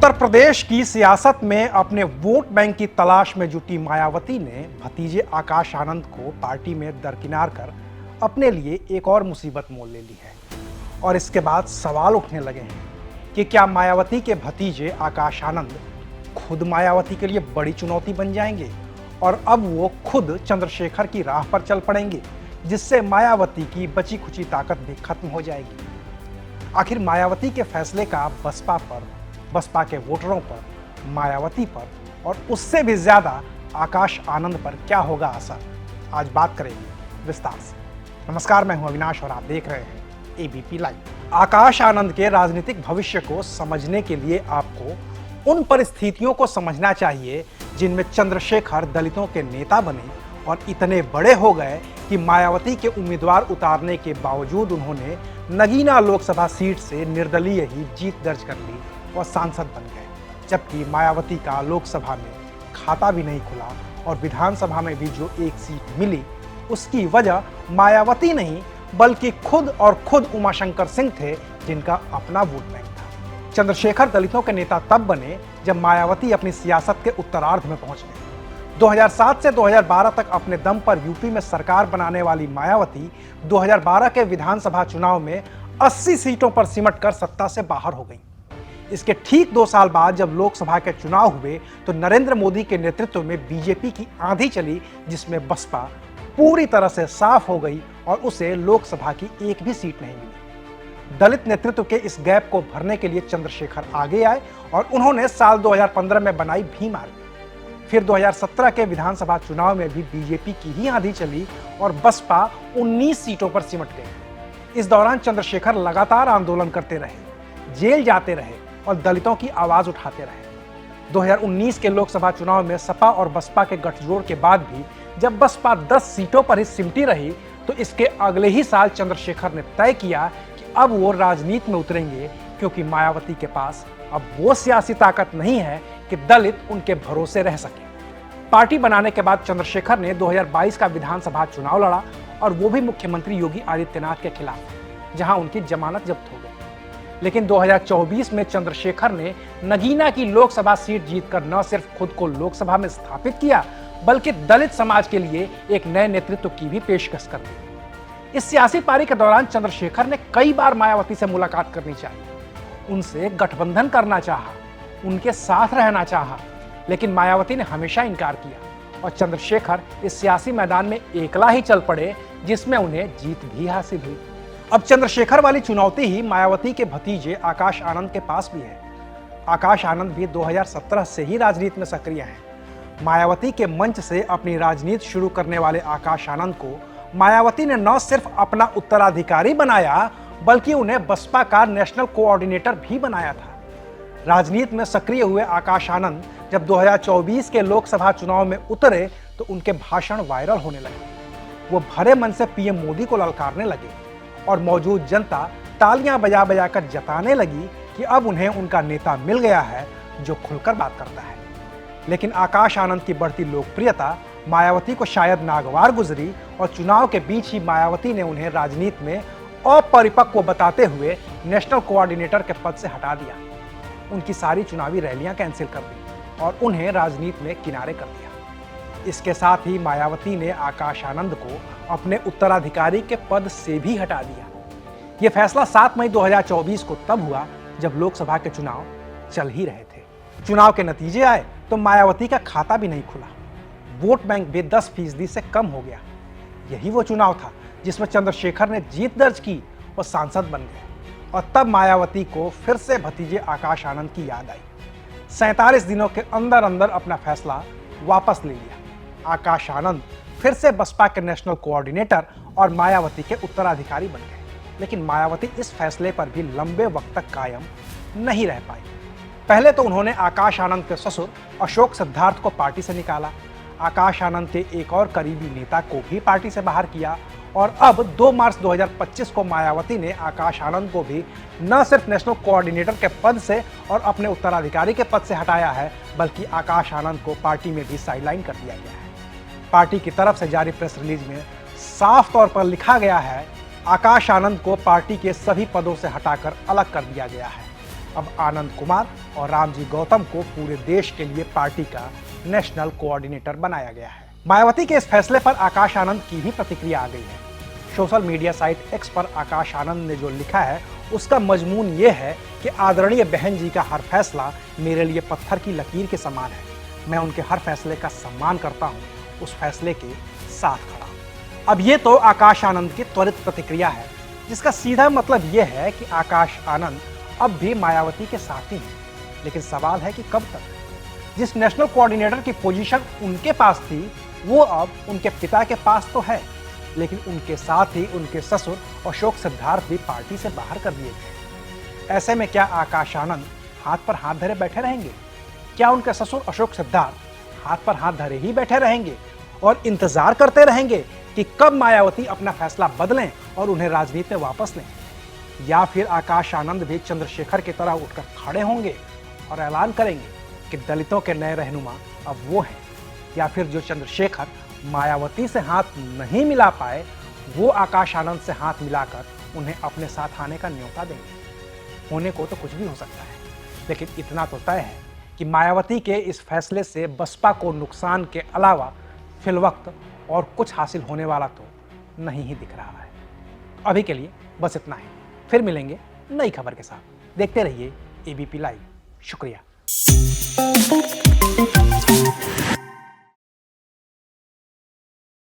उत्तर प्रदेश की सियासत में अपने वोट बैंक की तलाश में जुटी मायावती ने भतीजे आकाश आनंद को पार्टी में दरकिनार कर अपने लिए एक और मुसीबत मोल ले ली है। और इसके बाद सवाल उठने लगे हैं कि क्या मायावती के भतीजे आकाश आनंद खुद मायावती के लिए बड़ी चुनौती बन जाएंगे और अब वो खुद चंद्रशेखर की राह पर चल पड़ेंगे, जिससे मायावती की बची खुची ताकत भी खत्म हो जाएगी। आखिर मायावती के फैसले का बसपा पर, बसपा के वोटरों पर, मायावती पर और उससे भी ज्यादा आकाश आनंद पर क्या होगा असर, आज बात करेंगे विस्तार से। नमस्कार, मैं हूं अविनाश और आप देख रहे हैं एबीपी लाइव। आकाश आनंद के राजनीतिक भविष्य को समझने के लिए आपको उन परिस्थितियों को समझना चाहिए जिनमें चंद्रशेखर दलितों के नेता बने और इतने बड़े हो गए कि मायावती के उम्मीदवार उतारने के बावजूद उन्होंने नगीना लोकसभा सीट से निर्दलीय ही जीत दर्ज कर ली और सांसद बन गए, जबकि मायावती का लोकसभा में खाता भी नहीं खुला और विधानसभा में भी जो एक सीट मिली उसकी वजह मायावती नहीं बल्कि खुद उमाशंकर सिंह थे, जिनका अपना वोट बैंक था। चंद्रशेखर दलितों के नेता तब बने जब मायावती अपनी सियासत के उत्तरार्ध में पहुंच गए। 2007 से 2012 तक अपने दम पर यूपी में सरकार बनाने वाली मायावती 2012 के विधानसभा चुनाव में 80 सीटों पर सिमटकर सत्ता से बाहर हो गई। इसके ठीक 2 साल बाद जब लोकसभा के चुनाव हुए तो नरेंद्र मोदी के नेतृत्व में बीजेपी की आंधी चली, जिसमें बसपा पूरी तरह से साफ हो गई और उसे लोकसभा की एक भी सीट नहीं मिली। दलित नेतृत्व के इस गैप को भरने के लिए चंद्रशेखर आगे आए और उन्होंने साल 2015 में बनाई भीम आर्मी। फिर 2017 के विधानसभा चुनाव में भी बीजेपी की ही आंधी चली और बसपा 19 सीटों पर सिमट गई। इस दौरान चंद्रशेखर लगातार आंदोलन करते रहे, जेल जाते रहे और दलितों की आवाज उठाते रहे। 2019 के लोकसभा चुनाव में सपा और बसपा के गठजोड़ के बाद भी जब बसपा 10 सीटों पर ही सिमटी रही तो इसके अगले ही साल चंद्रशेखर ने तय किया कि अब वो राजनीति में उतरेंगे, क्योंकि मायावती के पास अब वो सियासी ताकत नहीं है कि दलित उनके भरोसे रह सके। पार्टी बनाने के बाद चंद्रशेखर ने 2022 का विधानसभा चुनाव लड़ा और वो भी मुख्यमंत्री योगी आदित्यनाथ के खिलाफ, जहां उनकी जमानत जब्त हो गई। लेकिन 2024 में चंद्रशेखर ने नगीना की लोकसभा सीट जीतकर न सिर्फ खुद को लोकसभा में स्थापित किया बल्कि दलित समाज के लिए एक नए नेतृत्व की भी पेशकश कर दी। इस सियासी पारी के दौरान चंद्रशेखर ने कई बार मायावती से मुलाकात करनी चाहिए, उनसे गठबंधन करना चाहा, उनके साथ रहना चाहा, लेकिन मायावती ने हमेशा इनकार किया और चंद्रशेखर इस सियासी मैदान में एकला ही चल पड़े, जिसमें उन्हें जीत भी हासिल हुई। अब चंद्रशेखर वाली चुनौती ही मायावती के भतीजे आकाश आनंद के पास भी है। आकाश आनंद भी 2017 से ही राजनीति में सक्रिय हैं। मायावती के मंच से अपनी राजनीति शुरू करने वाले आकाश आनंद को मायावती ने न सिर्फ अपना उत्तराधिकारी बनाया बल्कि उन्हें बसपा का नेशनल कोऑर्डिनेटर भी बनाया था। राजनीति में सक्रिय हुए आकाश आनंद जब 2024 के लोकसभा चुनाव में उतरे तो उनके भाषण वायरल होने लगे। वो भरे मन से पीएम मोदी को ललकारने लगे और मौजूद जनता तालियां बजा बजा कर जताने लगी कि अब उन्हें उनका नेता मिल गया है जो खुलकर बात करता है। लेकिन आकाश आनंद की बढ़ती लोकप्रियता मायावती को शायद नागवार गुजरी और चुनाव के बीच ही मायावती ने उन्हें राजनीति में अपरिपक्व बताते हुए नेशनल कोऑर्डिनेटर के पद से हटा दिया। उनकी सारी चुनावी रैलियां कैंसिल कर दी और उन्हें राजनीति में किनारे कर दिया। इसके साथ ही मायावती ने आकाश आनंद को अपने उत्तराधिकारी के पद से भी हटा दिया। यह फैसला 7 मई 2024 को तब हुआ जब लोकसभा के चुनाव चल ही रहे थे। चुनाव के नतीजे आए तो मायावती का खाता भी नहीं खुला, वोट बैंक भी 10% से कम हो गया। यही वो चुनाव था जिसमें चंद्रशेखर ने जीत दर्ज की और सांसद बन गए और तब मायावती को फिर से भतीजे आकाश आनंद की याद आई। 47 दिनों के अंदर अंदर अपना फैसला वापस ले लिया। आकाश आनंद फिर से बसपा के नेशनल कोऑर्डिनेटर और मायावती के उत्तराधिकारी बन गए। लेकिन मायावती इस फैसले पर भी लंबे वक्त तक कायम नहीं रह पाई। पहले तो उन्होंने आकाश आनंद के ससुर अशोक सिद्धार्थ को पार्टी से निकाला, आकाश आनंद के एक और करीबी नेता को भी पार्टी से बाहर किया और अब 2 मार्च 2025 को मायावती ने आकाश आनंद को भी न सिर्फ नेशनल कोऑर्डिनेटर के पद से और अपने उत्तराधिकारी के पद से हटाया है बल्कि आकाश आनंद को पार्टी में भी साइडलाइन कर दिया गया है। पार्टी की तरफ से जारी प्रेस रिलीज में साफ तौर पर लिखा गया है, आकाश आनंद को पार्टी के सभी पदों से हटाकर अलग कर दिया गया है। अब आनंद कुमार और रामजी गौतम को पूरे देश के लिए पार्टी का नेशनल कोऑर्डिनेटर बनाया गया है। मायावती के इस फैसले पर आकाश आनंद की भी प्रतिक्रिया आ गई है। सोशल मीडिया साइट एक्स पर आकाश आनंद ने जो लिखा है उसका मजमून ये है कि आदरणीय बहन जी का हर फैसला मेरे लिए पत्थर की लकीर के समान है। मैं उनके हर फैसले का सम्मान करता हूँ, उस फैसले के साथ खड़ा हूँ। अब ये तो आकाश आनंद की त्वरित प्रतिक्रिया है, जिसका सीधा मतलब ये है कि आकाश आनंद अब भी मायावती के साथ ही हैं। लेकिन सवाल है कि कब तक? जिस नेशनल कोऑर्डिनेटर की पोजीशन उनके पास थी वो अब उनके पिता के पास तो है, लेकिन उनके साथ ही उनके ससुर अशोक सिद्धार्थ भी पार्टी से बाहर कर दिए गए। ऐसे में क्या आकाश आनंद हाथ पर हाथ धरे बैठे रहेंगे? क्या उनके ससुर अशोक सिद्धार्थ हाथ पर हाथ धरे ही बैठे रहेंगे और इंतजार करते रहेंगे कि कब मायावती अपना फैसला बदलें और उन्हें राजनीति में वापस लें? या फिर आकाश आनंद भी चंद्रशेखर की तरह उठकर खड़े होंगे और ऐलान करेंगे कि दलितों के नए रहनुमा अब वो हैं? या फिर जो चंद्रशेखर मायावती से हाथ नहीं मिला पाए वो आकाश आनंद से हाथ मिलाकर उन्हें अपने साथ आने का न्योता देंगे? होने को तो कुछ भी हो सकता है, लेकिन इतना तो तय है कि मायावती के इस फैसले से बसपा को नुकसान के अलावा फिलवक्त और कुछ हासिल होने वाला तो नहीं ही दिख रहा है। अभी के लिए बस इतना ही। फिर मिलेंगे नई खबर के साथ। देखते रहिए एबीपी लाइव। शुक्रिया।